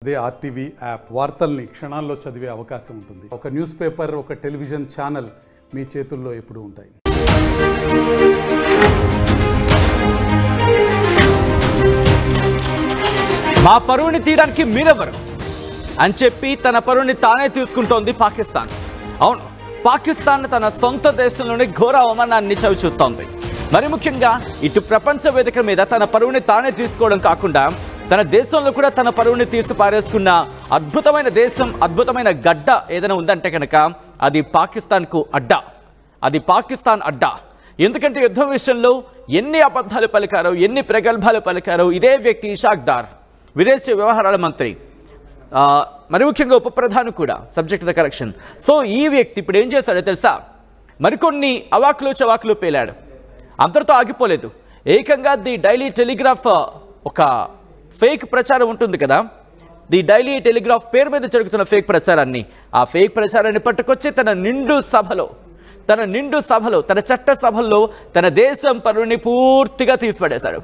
అదే RTV app వార్తల్ని క్షణాల్లో చదివే అవకాశం ఉంటుంది. ఒక న్యూస్ పేపర్, ఒక టెలివిజన్ ఛానల్ మీ చేతుల్లో ఎప్పుడూ ఉంటాయి. మా పరువుని తీయడానికి మీరెవరు అని చెప్పి తన పరువుని తానే తీసుకుంటోంది పాకిస్తాన్. అవును, పాకిస్తాన్ తన సొంత దేశంలోని ఘోర అవమానాన్ని చవి చూస్తోంది. మరి ముఖ్యంగా ఇటు ప్రపంచ వేదిక మీద తన పరువుని తానే తీసుకోవడం కాకుండా తన దేశంలో కూడా తన పరువుని తీసి పారేసుకున్న అద్భుతమైన దేశం, అద్భుతమైన గడ్డ ఏదైనా ఉందంటే కనుక అది పాకిస్తాన్కు అడ్డా. అది పాకిస్తాన్ అడ్డా. ఎందుకంటే యుద్ధం విషయంలో ఎన్ని అబద్ధాలు పలికారో, ఎన్ని ప్రగల్భాలు పలికారో ఇదే వ్యక్తి ఇషాక్ దార్, విదేశీ వ్యవహారాల మంత్రి, మరి ముఖ్యంగా ఉప ప్రధాని కూడా, సబ్జెక్ట్ ద కరెక్షన్. సో ఈ వ్యక్తి ఇప్పుడు ఏం చేశాడో తెలుసా? మరికొన్ని అవాకులు చవాకులు పేలాడు. అంతటితో ఆగిపోలేదు. ఏకంగా ది డైలీ టెలిగ్రాఫ్, ఒక ఫేక్ ప్రచారం ఉంటుంది కదా, ది డైలీ టెలిగ్రాఫ్ పేరు మీద జరుగుతున్న ఫేక్ ప్రచారాన్ని, ఆ ఫేక్ ప్రచారాన్ని పట్టుకొచ్చి తన నిండు సభలో తన చట్ట సభల్లో తన దేశం పరువుని పూర్తిగా తీసిపడేశాడు.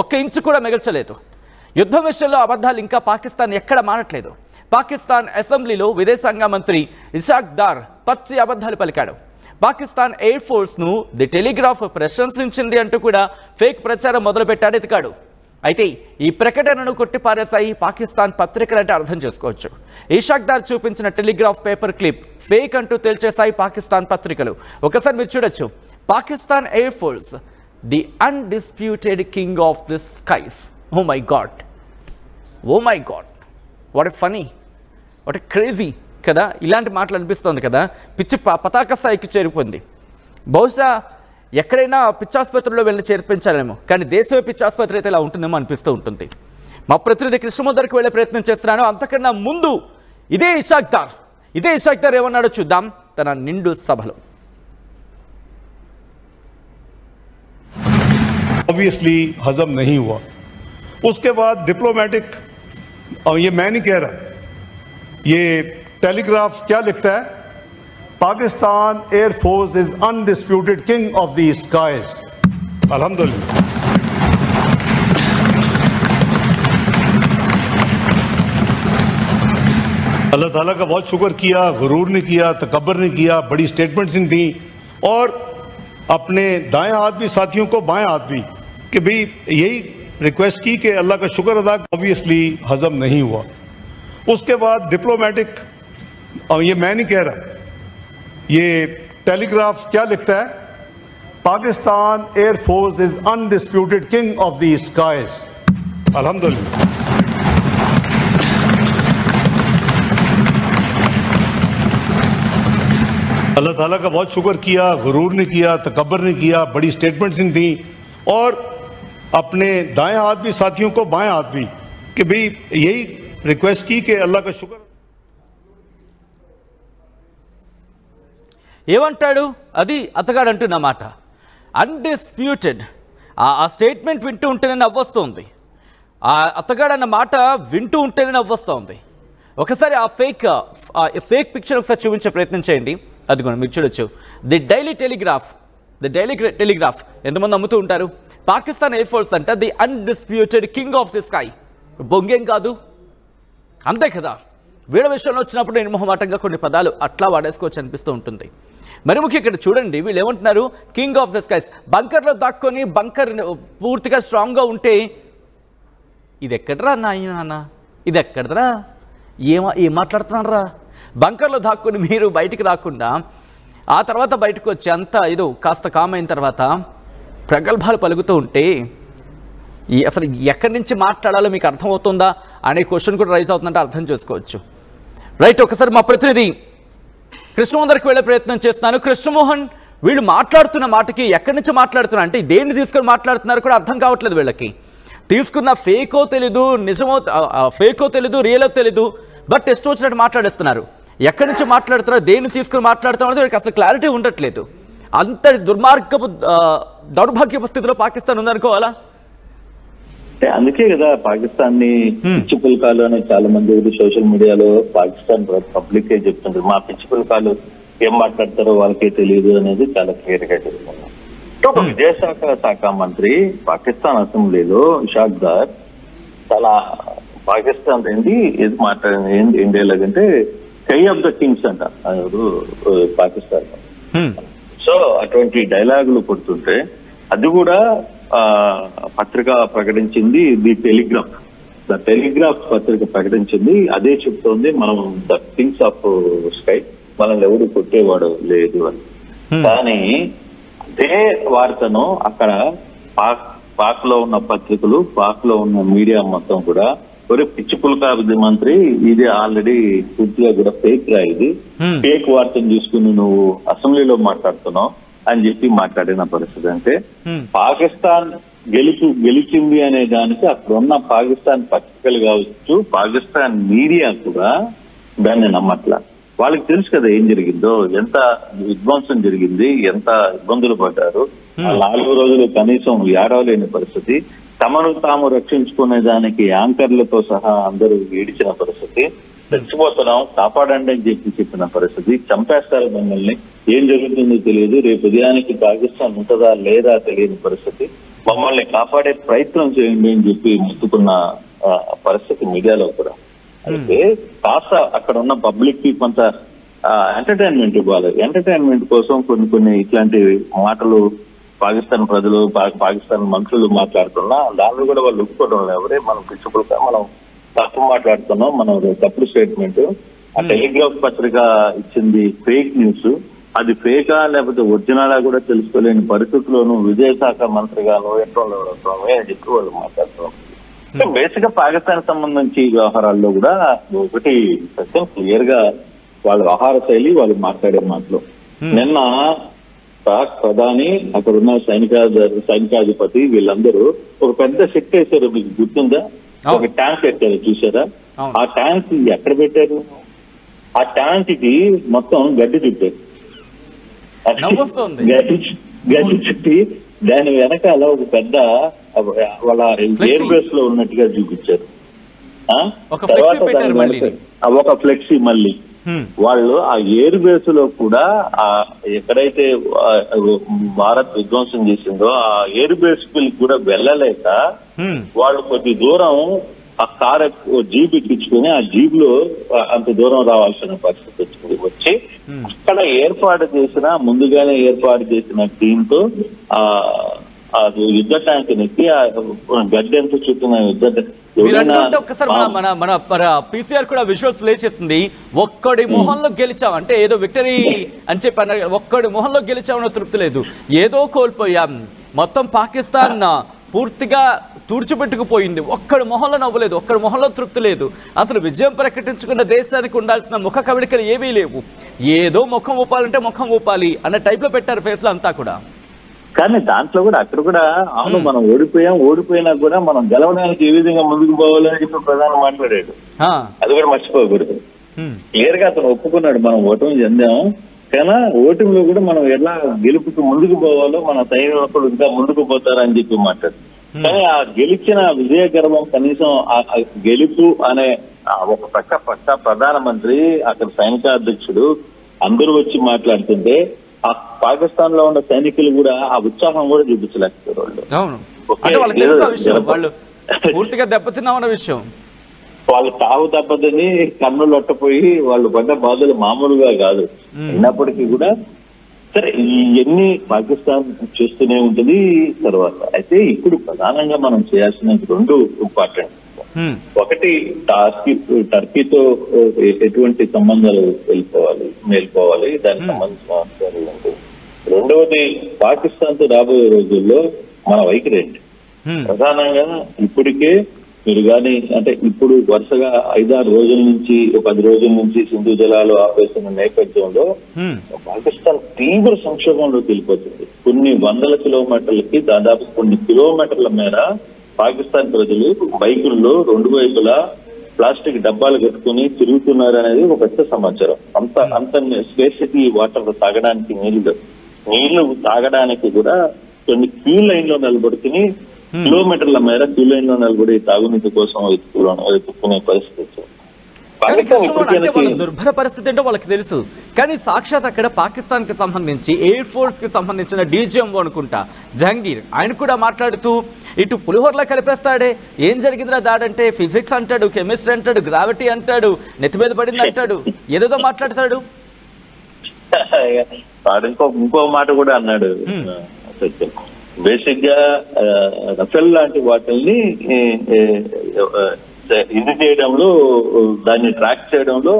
ఒక్క ఇంచు కూడా మిగల్చలేదు. యుద్ధం విషయంలో అబద్ధాలు ఇంకా పాకిస్తాన్ ఎక్కడ మానట్లేదు. పాకిస్తాన్ అసెంబ్లీలో విదేశాంగ మంత్రి ఇషాక్ దార్ పచ్చి అబద్ధాలు పలికాడు. పాకిస్తాన్ ఎయిర్ ఫోర్స్ను ది టెలిగ్రాఫ్ ప్రశంసించింది అంటూ కూడా ఫేక్ ప్రచారం మొదలుపెట్టాడు ఇతగాడు. అయితే ఈ ప్రకటనను కొట్టిపారేశాయి పాకిస్తాన్ పత్రికలంటే అర్థం చేసుకోవచ్చు. ఇషాక్ దార్ చూపించిన టెలిగ్రాఫ్ పేపర్ క్లిప్ ఫేక్ అంటూ తేల్చేశాయి పాకిస్తాన్ పత్రికలు. ఒకసారి మీరు చూడొచ్చు. Pakistan air force the undisputed king of the skies. Oh my god, what a funny, what a crazy కదా. ఇలాంటి మాటలు అనిపిస్తుంది కదా. పిచ్చి పతాక స్థాయికి చేరిపోయింది. బహుశా ఎక్కడైనా పిచ్చాసుపత్రిలో వెళ్ళి చేర్పించాలేమో, కానీ దేశమే పిచ్చాసుపత్రి అయితే ఇలా ఉంటుందేమో అనిపిస్తూ ఉంటుంది. మా ప్రతినిధి కృష్ణమోహన్ దగ్గరికి వెళ్ళే ప్రయత్నం చేస్తున్నాను. అంతకన్నా ముందు ఇదే ఇషాక్ దార్ ఏమన్నాడో చూద్దాం తన నిండు సభలో. ऑब्वियसली हजम नहीं हुआ. उसके बाद डिप्लोमेटिक, और ये मैं नहीं कह रहा, ये टेलीग्राफ क्या लिखता है? Pakistan air force is undisputed king of the skies. अल्हम्दुलिल्लाह. अल्लाह ताला का बहुत शुक्र किया, गुरूर नहीं किया, तकब्बर नहीं किया, बड़ी स्टेटमेंट्स नहीं थी, और अपने दाएं हाथ भी साथियों को, बाएं हाथ भी, कि भाई यही रिक्वेस्ट की कि अल्लाह का शुक्र अदा. ऑब्वियसली हजम नहीं हुआ. उसके बाद डिप्लोमेटिक, और ये मैं नहीं कह रहा, ये टेलीग्राफ क्या लिखता है? Pakistan air force is undisputed king of the skies. अल्हम्दुलिल्लाह. अल्लाह ताला का बहुत शुक्र किया, गुरूर नहीं किया, तकब्बर नहीं किया, बड़ी स्टेटमेंट्स नहीं थी, और अपने दाएं हाथ भी साथियों को, बाएं हाथ भी, कि भाई यही रिक्वेस्ट की कि अल्लाह का शुक्र. ఏమంటాడు? అది అతగాడు అంటున్న మాట అన్డిస్ప్యూటెడ్. ఆ స్టేట్మెంట్ వింటూ ఉంటేనే నవ్వొస్తుంది. ఆ అతగాడు అన్న మాట వింటూ ఉంటేనే నవ్వొస్తుంది. ఒకసారి ఆ ఫేక్ పిక్చర్ ఒకసారి చూపించే ప్రయత్నం చేయండి. అది కూడా మీరు చూడొచ్చు. ది డైలీ టెలిగ్రాఫ్ ఎంతమంది అమ్ముతూ ఉంటారు? పాకిస్తాన్ ఎయిర్ ఫోర్స్ అంట the undisputed king of the sky. బొంగేం కాదు, అంతే కదా. వీళ్ళ విషయంలో వచ్చినప్పుడు నిర్మోహమాటంగా కొన్ని పదాలు అట్లా వాడేసుకోవచ్చు అనిపిస్తూ ఉంటుంది. మరి ముఖ్యంగా ఇక్కడ చూడండి, వీళ్ళు ఏమంటున్నారు? King of the skies. బంకర్లో దాక్కొని బంకర్ పూర్తిగా స్ట్రాంగ్గా ఉంటే ఇది ఎక్కడరా నాయన, ఇది ఎక్కడరా, ఏం మాట్లాడుతున్నారా? బంకర్లో దాక్కుని మీరు బయటికి రాకుండా ఆ తర్వాత బయటకు వచ్చి అంతా ఏదో కాస్త కామ్ అయిన తర్వాత ప్రగల్భాలు పలుకుతూ ఉంటే అసలు ఎక్కడి నుంచి మాట్లాడాలో మీకు అర్థమవుతుందా అనే క్వశ్చన్ కూడా రైజ్ అవుతుందంటే అర్థం చేసుకోవచ్చు. రైట్, ఒకసారి మా ప్రతినిధి కృష్ణమోహన్ దగ్గరికి వెళ్ళే ప్రయత్నం చేస్తున్నాను. కృష్ణమోహన్, వీళ్ళు మాట్లాడుతున్న మాటకి ఎక్కడి నుంచి మాట్లాడుతున్నారు అంటే దేన్ని తీసుకొని మాట్లాడుతున్నారు కూడా అర్థం కావట్లేదు వీళ్ళకి. తీసుకున్న ఫేకో తెలీదు, నిజమో ఫేకో తెలీదు, రియలో తెలీదు, బట్ టెస్ట్ వచ్చినట్టు మాట్లాడేస్తున్నారు. ఎక్కడి నుంచి మాట్లాడుతున్నారు, దేన్ని తీసుకుని మాట్లాడుతున్నారు వీళ్ళకి అసలు క్లారిటీ ఉండట్లేదు. అంత దౌర్భాగ్యపు స్థితిలో పాకిస్తాన్ ఉందనుకోవాలా? అందుకే కదా పాకిస్తాన్ ని పిచ్చి పుల్కాలు అని చాలా మంది సోషల్ మీడియాలో పాకిస్తాన్ పబ్లిక్ చెప్తుంటారు. మా పిచ్చి పుల్కాలు ఏం మాట్లాడతారో వాళ్ళకే తెలియదు అనేది చాలా క్లియర్ గా చెప్తున్నారు. ఒక విదేశాంగ శాఖ మంత్రి పాకిస్తాన్ అసెంబ్లీలో ఇషాక్ దార్ చాలా పాకిస్తాన్ ఏంటి ఏది మాట్లాడింది ఇండియాలో అంటే కై ఆఫ్ ద కింగ్స్ అంట పాకిస్తాన్. సో అటువంటి డైలాగులు కొడుతుంటే అది కూడా పత్రిక ప్రకటించింది ద టెలిగ్రాఫ్ పత్రిక ప్రకటించింది. అదే చెప్తోంది మనం ద కింగ్స్ ఆఫ్ స్కై, మనల్ని ఎవరు కొట్టేవాడు లేదు అని. కానీ అదే వార్తను అక్కడ పాక్ లో ఉన్న పత్రికలు, పాక్ లో ఉన్న మీడియా మొత్తం కూడా ఒరే పిచ్చి పుల్కా మంత్రి, ఇది ఆల్రెడీ పూర్తిగా కూడా ఫేక్ రా, ఇది ఫేక్ వార్తను తీసుకుని నువ్వు అసెంబ్లీలో మాట్లాడుతున్నావు అని చెప్పి మాట్లాడిన పరిస్థితి. అంటే పాకిస్తాన్ గెలిచింది అనే దానికి అక్కడ ఉన్న పాకిస్తాన్ పత్రికలు కావచ్చు, పాకిస్తాన్ మీడియా కూడా దాన్ని నమ్మట్లా. వాళ్ళకి తెలుసు కదా ఏం జరిగిందో, ఎంత విధ్వంసం జరిగింది, ఎంత ఇబ్బందులు పడ్డారు. 4 రోజులు కనీసం ఏడవలేని పరిస్థితి, తమను తాము రక్షించుకునే దానికి యాంకర్లతో సహా అందరూ ఏడిచిన పరిస్థితి, చచ్చిపోతున్నాం కాపాడండి అని చెప్పిన పరిస్థితి, చంపేస్తారు మమ్మల్ని, ఏం జరుగుతుందో తెలియదు, రేపు ఉదయానికి పాకిస్తాన్ ఉంటుందా లేదా తెలియని పరిస్థితి, మమ్మల్ని కాపాడే ప్రయత్నం చేయండి అని చెప్పి మొత్తుకున్న పరిస్థితి మీడియాలో కూడా. అయితే కాస్త అక్కడ ఉన్న పబ్లిక్ కి కొంత ఎంటర్టైన్మెంట్ ఇవ్వాలి. ఎంటర్టైన్మెంట్ కోసం కొన్ని ఇట్లాంటి మాటలు పాకిస్తాన్ ప్రజలు, పాకిస్తాన్ మంత్రులు మాట్లాడుతున్నా దానిలో కూడా వాళ్ళు ఒప్పుకోవడం ఎవరే మనం పిచ్చుకులుగా మనం తప్పు మాట్లాడుతున్నాం, మనం తప్పుడు స్టేట్మెంట్. ఆ టెలిగ్రాఫ్ పత్రిక ఇచ్చింది ఫేక్ న్యూస్, అది ఫేకా లేకపోతే ఒరిజినలా కూడా తెలుసుకోలేని పరిస్థితుల్లోనూ విదేశాఖ మంత్రిగాను ఎట్లా అని చెప్పి వాళ్ళు మాట్లాడుతున్నాం. బేసిక్ గా పాకిస్తాన్ సంబంధించి వ్యవహారాల్లో కూడా ఒకటి సత్యం క్లియర్ గా వాళ్ళ వ్యవహార శైలి, వాళ్ళు మాట్లాడే మాటలు. నిన్న పాక్ ప్రధాని, అక్కడ ఉన్న సైనికాధిపతి వీళ్ళందరూ ఒక పెద్ద సెట్ వేశారు, మీకు గుర్తుందా? ఒక ట్యాంక్ పెట్టారు చూసారా? ఆ ట్యాంక్ ఎక్కడ పెట్టారు? ఆ ట్యాంక్ కి మొత్తం గడ్డి చుట్టారు. గడ్డి చుట్టి దాని వెనకాల ఒక పెద్ద వాళ్ళ ఎయిర్ బేస్ లో ఉన్నట్టుగా చూపించారు. తర్వాత ఒక ఫ్లెక్సీ మళ్ళీ వాళ్ళు ఆ ఎయిర్ బేస్ లో కూడా ఎక్కడైతే భారత్ విధ్వంసం చేసిందో ఆ ఎయిర్ బేస్ కి కూడా వెళ్ళలేక వాళ్ళు కొద్ది దూరం ఆ కార్ జీప్ ఎక్కించుకుని ఆ జీప్ లో అంత దూరం రావాల్సిన పరిస్థితి వచ్చింది. వచ్చి అక్కడ ముందుగానే ఏర్పాటు చేసిన టీంతో ఆ యుద్ధ ట్యాంక్ నెక్కి ఆ గడ్డి ఎంత చుట్టిన ఒక్కసారి మన పీసీఆర్ కూడా విజువల్స్ ప్లే చేస్తుంది. ఒక్కడి మొహంలో గెలిచాం అంటే ఏదో విక్టరీ అని చెప్పి అన్నారు. ఒక్కడి మొహంలో గెలిచామన్న తృప్తి లేదు, ఏదో కోల్పోయాం. మొత్తం పాకిస్తాన్ పూర్తిగా తుడిచిపెట్టుకుపోయింది. ఒక్కడి మొహంలో నవ్వలేదు, ఒక్కడి మొహంలో తృప్తి లేదు. అసలు విజయం ప్రకటించుకున్న దేశానికి ఉండాల్సిన ముఖ కవళికలు ఏవీ లేవు. ఏదో ముఖం ఊపాలంటే ముఖం ఊపాలి అన్న టైప్ లో పెట్టారు ఫేస్ లో అంతా కూడా. కానీ దాంట్లో కూడా అక్కడ కూడా అవును మనం ఓడిపోయినా కూడా మనం గెలవడానికి ఏ విధంగా ముందుకు పోవాలని చెప్పి ప్రధాని మాట్లాడాడు. అది కూడా మర్చిపోకూడదు. క్లియర్ గా అతను ఒప్పుకున్నాడు మనం ఓటమి చెందాం, కానీ ఓటమిలో కూడా మనం ఎలా గెలుపుకి ముందుకు పోవాలో మన సైనికులు ఇంకా ముందుకు పోతారని చెప్పి మాట్లాడు. కానీ ఆ గెలిచిన విజయ గర్వం కనీసం ఆ గెలుపు అనే ఒక పక్క ప్రధానమంత్రి, అక్కడ సైనికాధ్యక్షుడు అందరూ వచ్చి మాట్లాడుతుంటే ఆ పాకిస్తాన్ లో ఉన్న సైనికులు కూడా ఆ ఉత్సాహం కూడా చూపించలేకపోయారు. వాళ్ళు పూర్తిగా దెబ్బతిన్నామన్న విషయం, వాళ్ళు తావు దెబ్బతిని కన్నులు ఒట్టపోయి వాళ్ళు పడ్డ బాధలు మామూలుగా కాదు. అయినప్పటికీ కూడా సరే ఇవన్నీ పాకిస్తాన్ చేస్తూనే ఉంటుంది. తర్వాత అయితే ఇప్పుడు ప్రధానంగా మనం చేయాల్సిన 2 ఇంపార్టెంట్. ఒకటి టర్కీతో ఎటువంటి సంబంధాలు మేల్కోవాలి, దానికి సంబంధించిన అంశాలు ఏంటి. రెండవది పాకిస్తాన్ తో రాబోయే రోజుల్లో మన వైఖరి ఏంటి. ప్రధానంగా ఇప్పటికే మీరు కానీ అంటే ఇప్పుడు వరుసగా 5-6 రోజుల నుంచి 10 రోజుల నుంచి సింధు జలాలు ఆపేసిన నేపథ్యంలో పాకిస్తాన్ తీవ్ర సంక్షోభంలోకి వెళ్ళిపోతుంది. కొన్ని వందల కిలోమీటర్లకి దాదాపు కొన్ని కిలోమీటర్ల మేర పాకిస్తాన్ ప్రజలు బైకుల్లో 2 వైపులా ప్లాస్టిక్ డబ్బాలు కట్టుకుని తిరుగుతున్నారు అనేది ఒక పెద్ద సమాచారం. అంత స్పేసిటీ వాటర్ తాగడానికి నీళ్లు తాగడానికి కూడా కొన్ని క్యూ లైన్ లో నిలబడుకుని కిలోమీటర్ల మేర క్యూ లైన్ లో నిలబడి తాగునీటి కోసం వెతుక్కునే పరిస్థితి వచ్చింది. కానీ కృష్ణమోహన్ అంటే వాళ్ళ దుర్భర పరిస్థితి ఏంటో వాళ్ళకి తెలుసు. కానీ సాక్షాత్ అక్కడ పాకిస్తాన్ కి సంబంధించి ఎయిర్ ఫోర్స్ కి సంబంధించిన డీజీఎంఓ అనుకుంటా జహంగీర్, ఆయన కూడా మాట్లాడుతూ ఇటు పులిహోరలా కలిపేస్తాడే, ఏం జరిగిందిరా దాడంటే ఫిజిక్స్ అంటాడు, కెమిస్ట్రీ అంటాడు, గ్రావిటీ అంటాడు, నెత్తి మీద పడింది అంటాడు, ఏదేదో మాట్లాడతాడు. ఇంకో మాట కూడా అన్నాడు. బేసిక్ గా రఫేల్ లాంటి వాటిల్ని ఇది చేయడంలో, దాన్ని ట్రాక్ చేయడంలో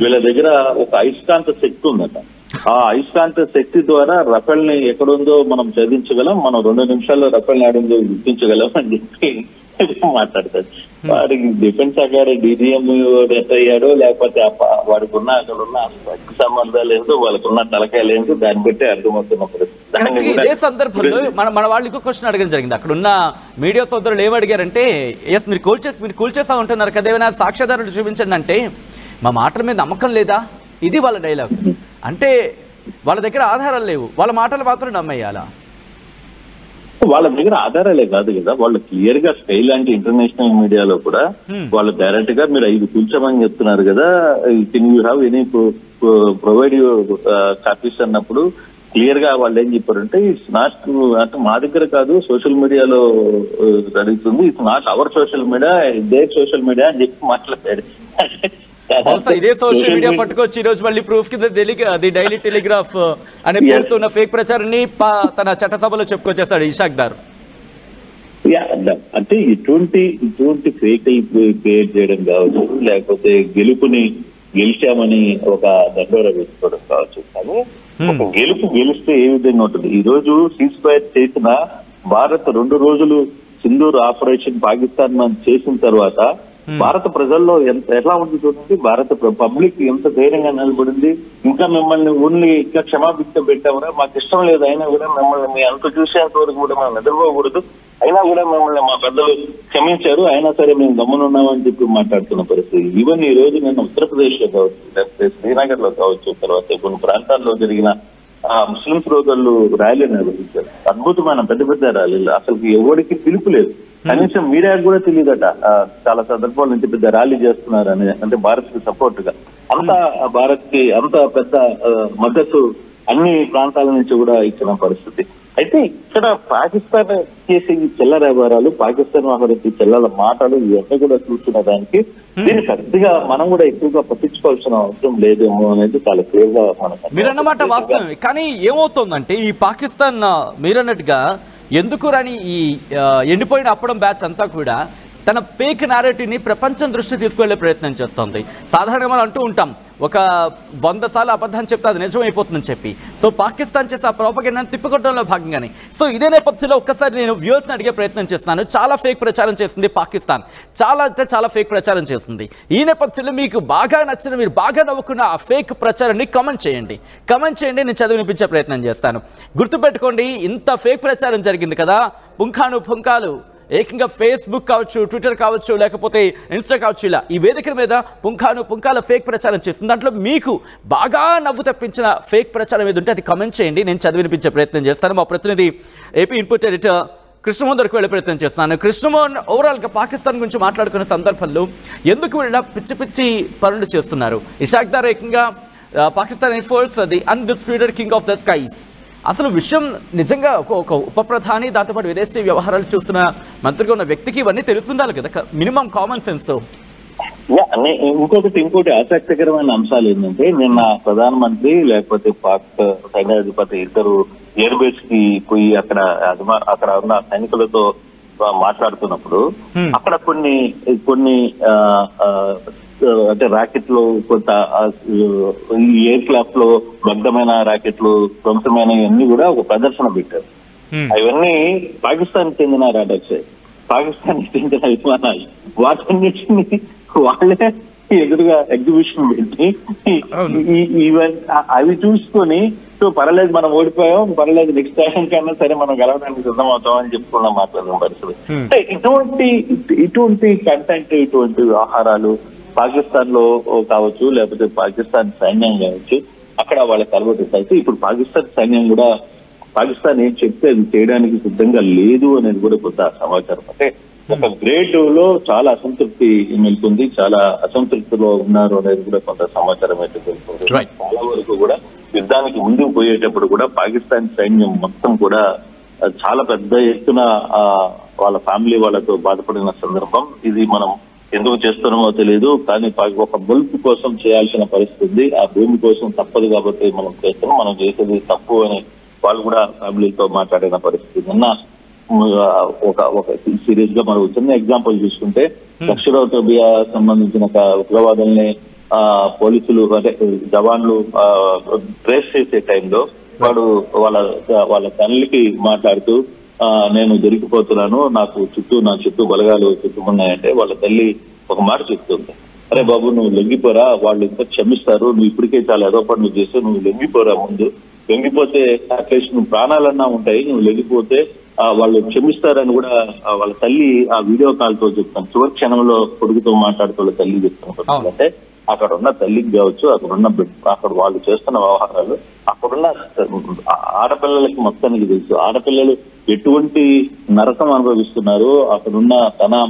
వీళ్ళ దగ్గర ఒక అయస్కాంత శక్తి ఉందట. ఆ అయస్కాంత శక్తి ద్వారా రఫేల్ ని ఎక్కడుందో మనం ఛేదించగలం, మనం 2 నిమిషాల్లో రఫేల్ ఆడిందో గుర్తించగలం అని చెప్పి మాట్లాడతాడు. వాడికి డిఫెన్స్ అకాడమీ డీజీఎం ఎంత అయ్యాడో, లేకపోతే వాడికి ఉన్న అక్కడ ఉన్న సంబంధాలు ఏంటో, వాళ్ళకు ఉన్న తలకాయలు ఏంటో దాన్ని బట్టి అర్థమవుతున్న పరిస్థితి. ఇదే సందర్భంలో మన వాళ్ళు ఇంకో క్వశ్చన్ అడగడం జరిగింది. అక్కడ ఉన్న మీడియా సోదరులు ఏమడిగారంటే, ఎస్ మీరు కూల్చేసా ఉంటున్నారు కదా, ఏమైనా సాక్ష్యాధారాలు చూపించండి అంటే, మా మాటల మీద నమ్మకం లేదా, ఇది వాళ్ళ డైలాగ్. అంటే వాళ్ళ దగ్గర ఆధారాలు లేవు, వాళ్ళ మాటలు మాత్రం నమ్మేయాలా? వాళ్ళ దగ్గర ఆధారాలే కాదు కదా, వాళ్ళు క్లియర్ గా స్కై లాంటి ఇంటర్నేషనల్ మీడియాలో కూడా వాళ్ళు డైరెక్ట్ గా మీరు 5 కూల్చోమని చెప్తున్నారు కదా, can you have any provide copies అన్నప్పుడు క్లియర్ గా వాళ్ళు ఏం చెప్పారంటే, ఇట్స్ నాట్ అంటే మా దగ్గర కాదు, సోషల్ మీడియాలో జరుగుతుంది, it's not our social media, ఇదే సోషల్ మీడియా అని చెప్పి మాట్లాడాడు. ఇదే సోషల్ మీడియా పట్టుకొచ్చి ఈ రోజు మళ్ళీ ప్రూఫ్ కింద ది డైలీ టెలిగ్రాఫ్ అనే పేరుతున్న ఫేక్ ప్రచారాన్ని తన చట్టసభలో చెప్పుకొచ్చేస్తాడు ఇషాక్ దార్. అంటే ఇటువంటి ఫేక్ క్రియేట్ చేయడం కావచ్చు, లేకపోతే గెలిచామని ఒక దండోరా వేసుకోవడం కావచ్చు. కానీ ఒక గెలిస్తే ఏ విధంగా ఉంటుంది? ఈ రోజు సీజ్ ఫైర్ చేసిన భారత్ 2 రోజులు సింధూర్ ఆపరేషన్ పాకిస్తాన్ చేసిన తర్వాత భారత ప్రజల్లో ఎట్లా ఉంది చూడండి, భారత పబ్లిక్ ఎంత ధైర్యంగా నిలబడింది. ఇంకా మిమ్మల్ని ఓన్లీ ఇంకా క్షమాభిక్ష పెట్టామరా, మాకు ఇష్టం లేదు, అయినా కూడా మిమ్మల్ని మీ అంత చూసేంత వరకు కూడా మేము నిద్రపోకూడదు, అయినా కూడా మిమ్మల్ని మా పెద్దలు క్షమించారు, అయినా సరే మేము గమ్మునున్నామని చెప్పి మాట్లాడుతున్న పరిస్థితి. ఈవెన్ ఈ రోజు నేను ఉత్తరప్రదేశ్ లో కావచ్చు, లేకపోతే శ్రీనగర్ లో కావచ్చు, తర్వాత కొన్ని ప్రాంతాల్లో జరిగిన ముస్లిం సోదరులు ర్యాలీని నిర్వహించారు. అద్భుతమైన పెద్ద పెద్ద ర్యాలీలు, అసలు ఎవరికి పిలుపు లేదు, కనీసం మీడియాకు కూడా తెలియదట. చాలా సందర్భాలు ఇంత పెద్ద ర్యాలీ చేస్తున్నారు అని, అంటే భారత్ కి సపోర్ట్ గా అంత భారత్ కి అంత పెద్ద మద్దతు అన్ని ప్రాంతాల నుంచి కూడా ఇచ్చిన పరిస్థితి. అయితే ఇక్కడ పాకిస్తాన్ చేసే ఈ చిల్లర వ్యవహారాలు, పాకిస్తాన్ వ్యవహరించే చిల్లర మాటలు ఇవన్నీ కూడా చూస్తున్న దానికి దీన్ని పెద్దగా మనం కూడా ఎక్కువగా పట్టించుకోవాల్సిన అవసరం లేదేమో అనేది చాలా క్లియర్ గా మనకు. మీరన్నమాట వాస్తవమే. కానీ ఏమవుతుందంటే ఈ పాకిస్తాన్ మీరన్నట్టుగా ఎందుకు రాని ఈ ఎండిపోయిన అప్పడం బ్యాచ్ అంతా కూడా తన ఫేక్ నారేటివ్ని ప్రపంచం దృష్టి తీసుకువెళ్లే ప్రయత్నం చేస్తుంది. సాధారణంగా మనం అంటూ ఉంటాం, ఒక 100 సార్లు అబద్ధం చెప్తే అది నిజమైపోతుందని చెప్పి. సో పాకిస్తాన్ చేసే ఆ ప్రోపగండాను తిప్పికొట్టడంలో భాగంగానే. సో ఇదే నేపథ్యంలో ఒక్కసారి నేను వ్యూవర్స్ని అడిగే ప్రయత్నం చేస్తున్నాను. చాలా ఫేక్ ప్రచారం చేస్తుంది పాకిస్తాన్, చాలా అంటే చాలా ఫేక్ ప్రచారం చేస్తుంది. ఈ నేపథ్యంలో మీకు బాగా నచ్చిన, మీరు బాగా నవ్వుకున్న ఆ ఫేక్ ప్రచారాన్ని కమెంట్ చేయండి, నేను చదివి వినిపించే ప్రయత్నం చేస్తాను. గుర్తుపెట్టుకోండి, ఇంత ఫేక్ ప్రచారం జరిగింది కదా, పుంఖాలు ఏకంగా ఫేస్బుక్ కావచ్చు, ట్విట్టర్ కావచ్చు, లేకపోతే ఇన్స్టా కావచ్చు, ఇలా ఈ వేదికల మీద పుంఖాల ఫేక్ ప్రచారం చేస్తుంది. దాంట్లో మీకు బాగా నవ్వు తెప్పించిన ఫేక్ ప్రచారం ఏది ఉంటే అది కమెంట్ చేయండి, నేను చదివి వినిపించే ప్రయత్నం చేస్తాను. మా ప్రతినిధి ఏపీ ఇన్పుట్ ఎడిటర్ కృష్ణమోహన్ దగ్గరికి వెళ్ళే ప్రయత్నం చేస్తున్నాను. కృష్ణమోహన్, ఓవరాల్గా పాకిస్తాన్ గురించి మాట్లాడుకునే సందర్భంలో ఎందుకు వీళ్ళ పిచ్చి పనులు చేస్తున్నారు? ఇషాక్ దార్ ఏకంగా Pakistan air force the undisputed king of the skies. అసలు విషయం నిజంగా ఒక ఉప ప్రధాని, దాంతోపాటు విదేశీ వ్యవహారాలు చూస్తున్న మంత్రిగా ఉన్న వ్యక్తికి ఇవన్నీ తెలుస్తుండాలి కదా, మినిమం కామన్ సెన్స్ తో. ఇంకోటి ఆసక్తికరమైన అంశాలు ఏంటంటే, నిన్న ప్రధానమంత్రి లేకపోతే పాక్ సైన్యాధిపతి ఇద్దరు ఎయిర్ బేస్ కి పోయి అక్కడ ఉన్న సైనికులతో మాట్లాడుతున్నప్పుడు అక్కడ కొన్ని అంటే రాకెట్లు, కొంత ఎయిర్ క్రాఫ్ట్ లో భగ్నమైన రాకెట్లు, ధ్వంసమైన ఇవన్నీ కూడా ఒక ప్రదర్శన పెట్టారు. అవన్నీ పాకిస్తాన్ చెందిన రాడర్స్, పాకిస్తాన్ చెందిన విమానాలు, వాటన్నిటిని వాళ్ళే ఎదురుగా ఎగ్జిబిషన్ పెట్టి అవి చూసుకొని, సో పర్లేదు మనం ఓడిపోయాం, పర్లేదు నెక్స్ట్ టైం కన్నా సరే మనం గెలవడానికి సిద్ధం అవుతాం అని చెప్పుకున్నాం మాట్లాడిన పరిస్థితి. అంటే ఇటువంటి కంటెంట్, ఇటువంటి వ్యవహారాలు పాకిస్తాన్ లో కావచ్చు, లేకపోతే పాకిస్తాన్ సైన్యం కావచ్చు, అక్కడ వాళ్ళకి అలవాటు అయితే ఇప్పుడు పాకిస్తాన్ సైన్యం కూడా పాకిస్తాన్ ఏం చెప్తే అది చేయడానికి సిద్ధంగా లేదు అనేది కూడా కొంత సమాచారం. అంటే ఒక గ్రేడ్ లో చాలా అసంతృప్తి నెలకొంది, చాలా అసంతృప్తిలో ఉన్నారు అనేది కూడా కొంత సమాచారం అయితే తెలుస్తుంది. చాలా వరకు కూడా యుద్ధానికి ముందుకు పోయేటప్పుడు కూడా పాకిస్తాన్ సైన్యం మొత్తం కూడా చాలా పెద్ద ఎత్తున వాళ్ళ ఫ్యామిలీ వాళ్ళతో బాధపడిన సందర్భం ఇది. మనం ఎందుకు చేస్తున్నామో తెలియదు, కానీ ఒక బల్క్ కోసం చేయాల్సిన పరిస్థితి ఉంది. ఆ భూమి కోసం తప్పదు కాబట్టి మనం చేస్తున్నాం, మనం చేసేది తప్పు అని వాళ్ళు కూడా ఫ్యామిలీతో మాట్లాడిన పరిస్థితి. నిన్న ఒక సీరియస్ గా మనం చిన్న ఎగ్జాంపుల్ చూసుకుంటే దక్షిణోత్తర సంబంధించిన ఉగ్రవాదుల్ని పోలీసులు అంటే జవాన్లు ట్రేస్ చేసే టైంలో వాడు వాళ్ళ తల్లికి మాట్లాడుతూ నేను దొరికిపోతున్నాను, నా చుట్టూ బలగాలు చుట్టుకున్నాయంటే వాళ్ళ తల్లి ఒక మాట చెప్తుంది, అరే బాబు నువ్వు లొంగిపోరా, వాళ్ళు ఇంకా క్షమిస్తారు, నువ్వు ఇప్పటికే చాలా ఏదో పని నువ్వు చేస్తే నువ్వు లొంగిపోరా, ముందు లొంగిపోతే అట్లీస్ట్ నువ్వు ప్రాణాలన్నా ఉంటాయి, నువ్వు లొంగిపోతే వాళ్ళు క్షమిస్తారని కూడా వాళ్ళ తల్లి ఆ వీడియో కాల్ తో చెప్తాను. చివరి క్షణంలో కొడుకుతో మాట్లాడుతూ వాళ్ళ తల్లి చెప్తాను. అంటే అక్కడ ఉన్న తల్లికి కావచ్చు, అక్కడ వాళ్ళు చేస్తున్న వ్యవహారాలు అక్కడున్న ఆడపిల్లలకి మొత్తానికి తెలుసు. ఆడపిల్లలు ఎటువంటి నరకం అనుభవిస్తున్నారు, అక్కడున్న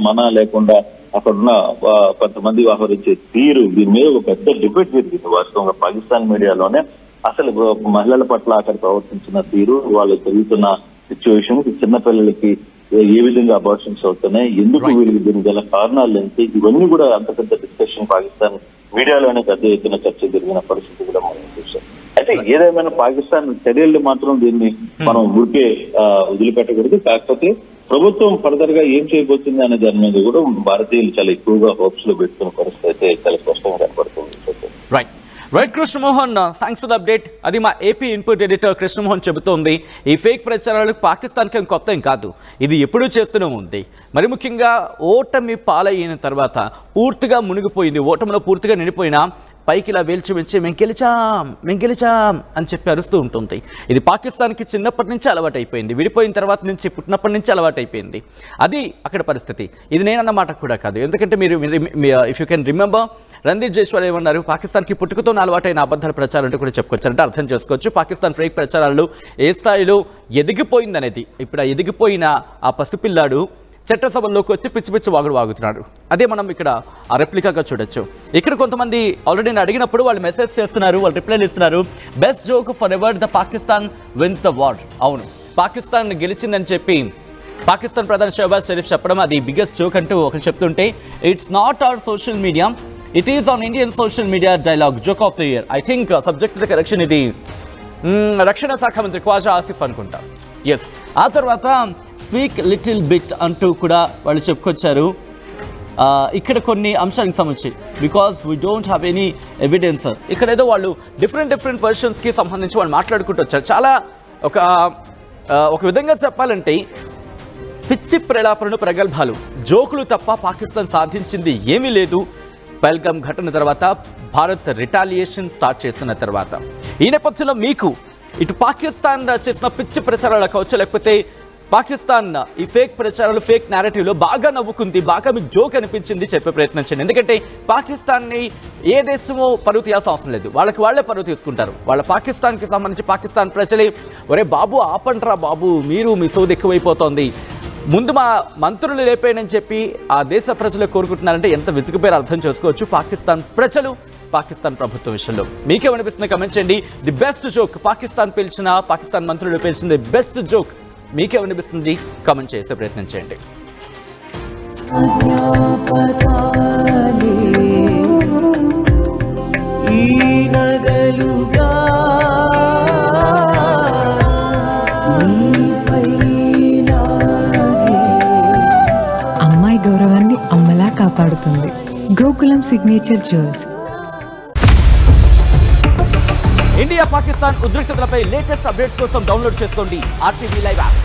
మన లేకుండా అక్కడున్న కొంతమంది వ్యవహరించే తీరు, దీని మీద ఒక పెద్ద డిబేట్ జరిగింది వాస్తవంగా పాకిస్తాన్ మీడియాలోనే. అసలు మహిళల పట్ల అక్కడ ప్రవర్తించిన తీరు, వాళ్ళు జరుగుతున్న సిచ్యువేషన్, చిన్నపిల్లలకి ఏ విధంగా అబార్షన్స్ అవుతున్నాయి, ఎందుకు వీళ్ళకి దీనికి గల కారణాలు ఏంటి, ఇవన్నీ కూడా అంత పెద్ద డిస్కషన్ పాకిస్తాన్ మీడియాలోనే పెద్ద ఎత్తున చర్చ జరిగిన పరిస్థితి కూడా మనం చూసాం. అయితే ఏదేమైనా పాకిస్తాన్ చర్యలు మాత్రం దీన్ని మనం ఊరికే వదిలిపెట్టకూడదు. కాకపోతే ప్రభుత్వం ఫర్దర్ గా ఏం చేయబోతుంది అనే దాని మీద కూడా భారతీయులు చాలా ఎక్కువగా హోప్స్ లో పెట్టుకున్న పరిస్థితి అయితే చాలా స్పష్టంగా కనపడుతుంది. Right Krishnamohan, thanks for the update. అది మా ఏపీ ఇన్పుట్ ఎడిటర్ కృష్ణమోహన్ చెబుతోంది. ఈ ఫేక్ ప్రచారాలు పాకిస్తాన్కి కొత్త ఏం కాదు, ఇది ఎప్పుడూ చేస్తూనే ఉంది. మరి ముఖ్యంగా ఓటమి పాలైన తర్వాత పూర్తిగా మునిగిపోయింది, ఓటమిలో పూర్తిగా నిండిపోయినా పైకి ఇలా వేల్చిమించి మేము గెలిచాం అని చెప్పి అరుస్తూ ఉంటుంది. ఇది పాకిస్తాన్కి చిన్నప్పటి నుంచి అలవాటు అయిపోయింది, విడిపోయిన తర్వాత నుంచి పుట్టినప్పటి నుంచి అలవాటు అయిపోయింది. అది అక్కడ పరిస్థితి. ఇది నేనన్న మాట కూడా కాదు, ఎందుకంటే మీరు if you can remember Randeep Jaiswal ఏమన్నారు, పాకిస్తాన్కి పుట్టుకతో అలవాటైన అబద్ధాల ప్రచారం అంటే కూడా చెప్పుకోవచ్చు, అంటే అర్థం చేసుకోవచ్చు పాకిస్తాన్ ఫేక్ ప్రచారాలు ఏ స్థాయిలో ఎదిగిపోయిందనేది. ఇప్పుడు ఆ ఎదిగిపోయిన ఆ పసిపిల్లాడు చట్టసభల్లోకి వచ్చి పిచ్చి వాగుతున్నాడు. అదే మనం ఇక్కడ ఆ రెప్లికాగా చూడొచ్చు. ఇక్కడ కొంతమంది ఆల్రెడీ నేను అడిగినప్పుడు వాళ్ళు మెసేజ్ చేస్తున్నారు, వాళ్ళు రిప్లైలు ఇస్తున్నారు. Best joke for ever the Pakistan wins the war. అవును, పాకిస్తాన్ గెలిచిందని చెప్పి పాకిస్తాన్ ప్రధాని షహబాజ్ షరీఫ్ చెప్పడం అది బిగ్గెస్ట్ జోక్ అంటూ ఒకరు చెప్తుంటే, it's not our social media, it is on Indian social media dialogue joke of the year. I think subject correction ఇది రక్షణ శాఖ మంత్రి ఖ్వాజా ఆసిఫ్ అనుకుంటా. ఎస్, ఆ తర్వాత స్పీక్ లిటిల్ బిట్ అంటూ కూడా వాళ్ళు చెప్పుకొచ్చారు. ఇక్కడ కొన్ని అంశానికి సంబంధించి because we don't have any evidence, ఇక్కడ ఏదో వాళ్ళు డిఫరెంట్ వర్షన్స్కి సంబంధించి వాళ్ళు మాట్లాడుకుంటూ వచ్చారు. చాలా ఒక విధంగా చెప్పాలంటే పిచ్చి ప్రలాపనలు, ప్రగల్భాలు, జోకులు తప్ప పాకిస్తాన్ సాధించింది ఏమీ లేదు. పహల్గామ్ ఘటన తర్వాత భారత్ రిటాలియేషన్ స్టార్ట్ చేసిన తర్వాత ఈ నేపథ్యంలో మీకు ఇటు పాకిస్తాన్ చేసిన పిచ్చి ప్రచారాలు కావచ్చు, లేకపోతే పాకిస్తాన్ ఈ ఫేక్ ప్రచారాలు, ఫేక్ నేరేటివ్లో బాగా నవ్వుకుంది, బాగా మీకు జోక్ అనిపించింది చెప్పే ప్రయత్నం చేయండి. ఎందుకంటే పాకిస్తాన్ని ఏ దేశమో పరువు తీయాల్సిన అవసరం లేదు, వాళ్ళే పరువు తీసుకుంటారు. వాళ్ళ పాకిస్తాన్కి సంబంధించి పాకిస్తాన్ ప్రజలే ఒరే బాబు ఆపండ్రా బాబు, మీ సోది ఎక్కువైపోతోంది, ముందు మా మంత్రులు లేపేయనని చెప్పి ఆ దేశ ప్రజలు కోరుకుంటున్నారంటే ఎంత విసుగుపేరు అర్థం చేసుకోవచ్చు. పాకిస్తాన్ ప్రజలు పాకిస్తాన్ ప్రభుత్వం విషయంలో మీకేమనిపిస్తుంది కమెంట్ చేయండి. ది బెస్ట్ జోక్ పాకిస్తాన్ మంత్రులు పేల్చిన ది బెస్ట్ జోక్ మీకేమనిపిస్తుంది కామెంట్ చేసే ప్రయత్నం చేయండి. అమ్మాయి గౌరవాన్ని అమ్మలా కాపాడుతుంది Gokulam signature jewels. India Pakistan ఉద్రిక్తతలపై లేటెస్ట్ అప్డేట్స్ కోసం డౌన్లోడ్ చేసుకోండి RTV లైవ్ యాప్.